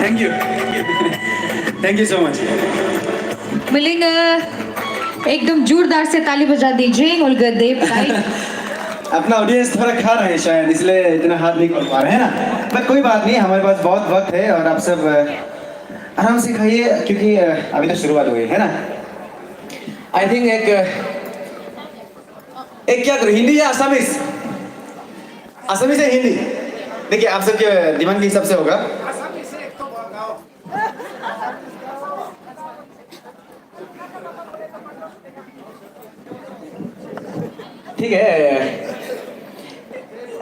Thank you. Thank you so much. मिलेंगे एकदम जोरदार से ताली बजा दीजिए ओल्गा देव भाई। अपना ऑडियंस थोड़ा खा रहे हैं शायद, इसलिए इतना हाथ नहीं कर पा रहे हैं ना। बट कोई बात नहीं, हमारे पास बहुत वक्त है और आप सब आराम से खाइए, क्योंकि अभी तो शुरुआत हुई है ना। आई थिंक एक क्या करो, हिंदी या असमीज? असमीज या हिंदी? देखिए आप सबके दिमाग के हिसाब से होगा। ठीक है,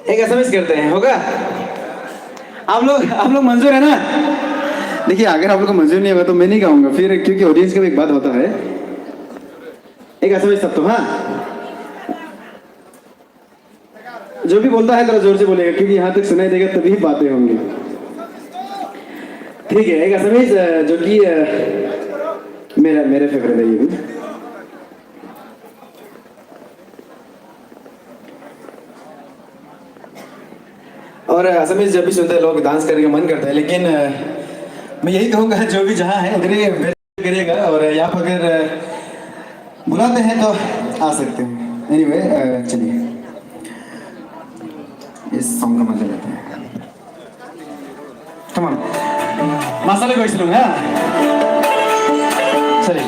एक एसएमएस करते हैं, होगा? आप लोग मंजूर है ना? देखिए अगर आप लोग को मंजूर नहीं होगा तो मैं नहीं गाऊंगा फिर, क्योंकि ऑडियंस का भी एक बात होता है। एक एसएमएस सब तो, हाँ जो भी बोलता है थोड़ा जोर से बोलेगा, क्योंकि यहाँ तक सुनाई देगा तभी बातें होंगी। ठीक है, एक एसएमएस जो कि मेरे फेवरेट है ये भी। और असमीज जब भी सुनते हैं लोग डांस करने का मन करता है, लेकिन मैं यही कहूँगा जो भी जहाँ है उधर ही करिएगा, और यहाँ पर अगर बुलाते हैं तो आ सकते हैं। एनीवे चलिए इस सॉन्ग का मजा लेते हैं। कम ऑन, मसाले को इसलूंगा। चलिए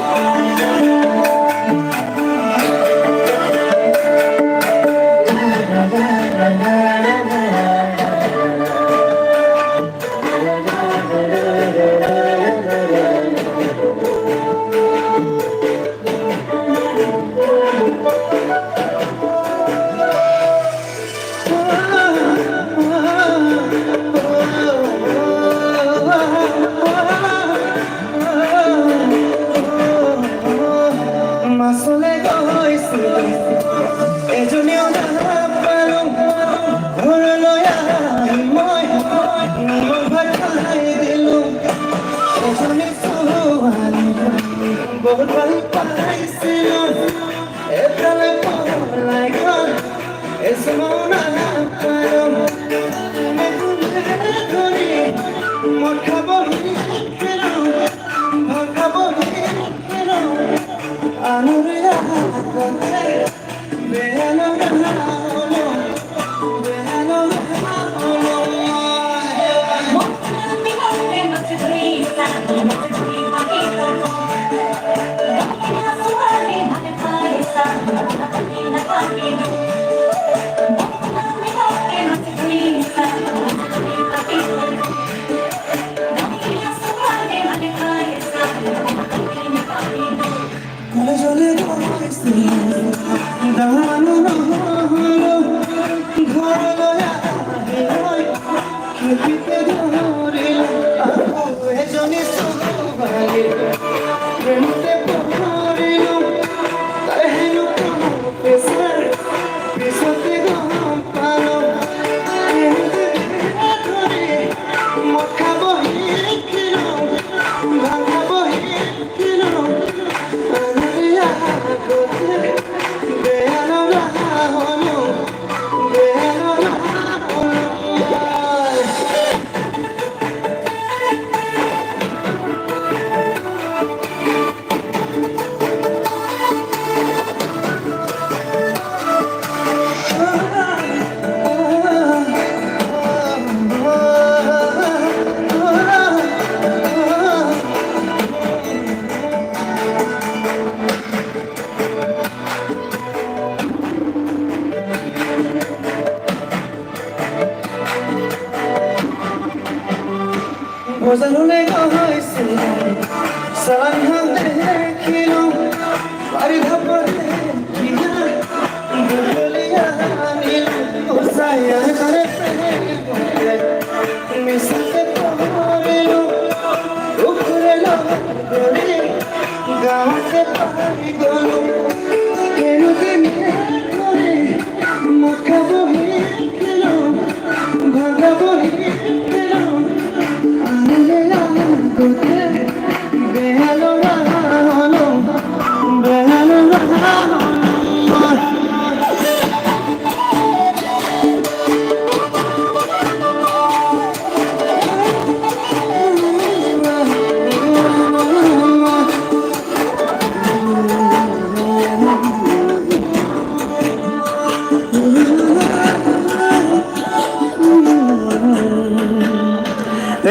Saya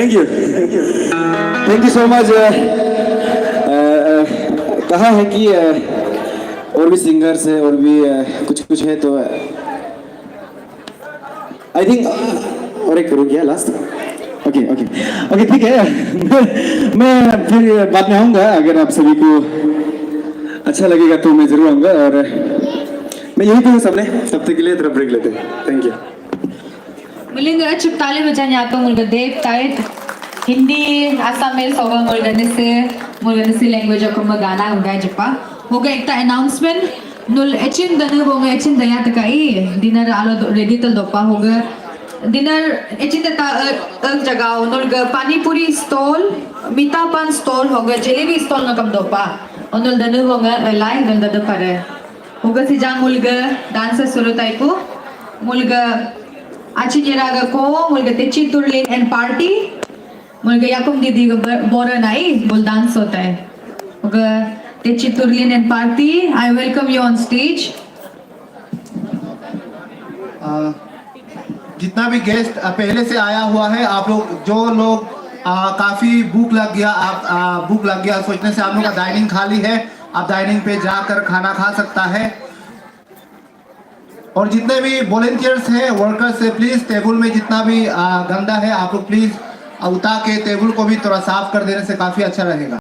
thank you so much. कहा है कि और भी सिंगर्स है और भी कुछ है तो आई थिंक और एक करूँ क्या लास्ट। ओके ठीक है मैं फिर बाद में आऊँगा, अगर आप सभी को अच्छा लगेगा तो मैं जरूर आऊँगा। और मैं यही कहूँ सबने, तब तक के लिए थोड़ा ब्रेक लेते हैं। Thank you. Muling acuk tali macam apa mulga dep tait Hindi Assamese hoga mulga nisi language aku magana hoga japa hoga ekta announcement nul echin danu hoga echin daya takai dinner alo ready tal dopa hoga dinner echin ta jagah nul ga pani puri stall mita pan stall hoga jalebi stall na kam dopa nul danu hoga lai nul dadu pare hoga si jang mulga dance suru taiku mulga Achiniraga ko mulga techi turlin and party mulga yakum didi bora nai bol dance hota hai mulga techi turlin and party I welcome you on stage। जितना भी guest पहले से आया हुआ है, आप लोग जो लोग काफी भूख लग गया सोचने से आप लोग का डाइनिंग खाली है, आप डाइनिंग पे जाकर खाना खा सकता है। और जितने भी वॉलंटियर्स हैं, वर्कर्स है, प्लीज टेबल में जितना भी गंदा है आप लोग प्लीज उतार के टेबल को भी थोड़ा साफ कर देने से काफी अच्छा रहेगा।